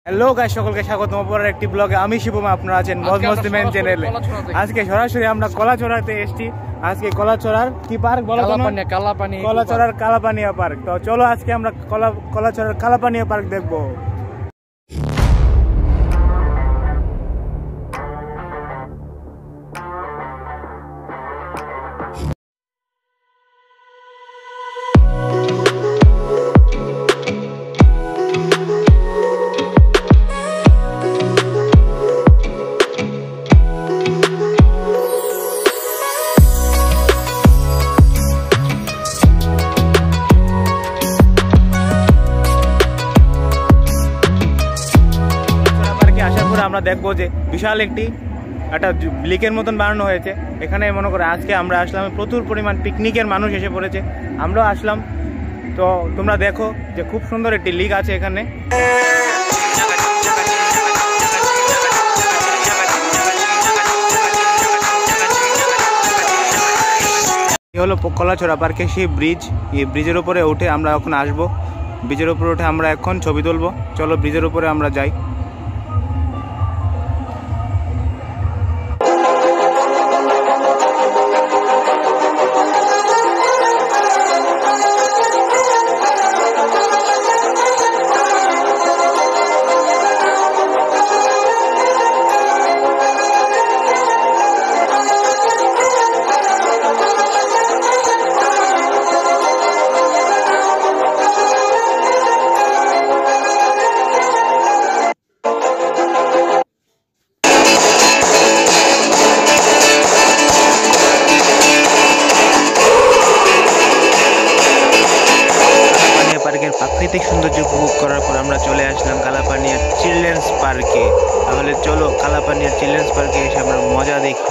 Hello guys, সকলকে স্বাগত অপরের একটি ব্লগে। আমি শিবম, আপনারা আছেন মজ মস্তিম্যান চ্যানেলে। আজকে সরাসরি আমরা কলাচড়াতে এসেছি। আজকে কলাচড়ার কি পার্ক বলো? কলাচড়ার কালাপানিয়া পার্ক। তো চলো আজকে আমরা কলাচড়ার কালাপানিয়া পার্ক দেখবো। আমরা দেখবো যে বিশাল একটা লেকের মতন বানানো হয়েছে। এখানে মনে করে আজকে আমরা আসলাম, প্রচুর পরিমাণ পিকনিকের মানুষ এসে পড়েছে, আমরাও আসলাম। তো তোমরা দেখো যে খুব সুন্দর একটি লেক আছে এখানে। হলো কলাচড়া পার্কে সেই ব্রিজ, এই ব্রিজের উপরে উঠে আমরা এখন আসবো। ব্রিজের উপরে উঠে আমরা এখন ছবি তুলবো। চলো ব্রিজের উপরে আমরা যাই। প্রাকৃতিক সৌন্দর্য উপভোগ করার পর আমরা চলে আসলাম কালাপানিয়া চিলড্রেন্স পার্কে। তাহলে চলো কালাপানিয়া চিলড্রেন্স পার্কে এসে আমরা মজা দেখি।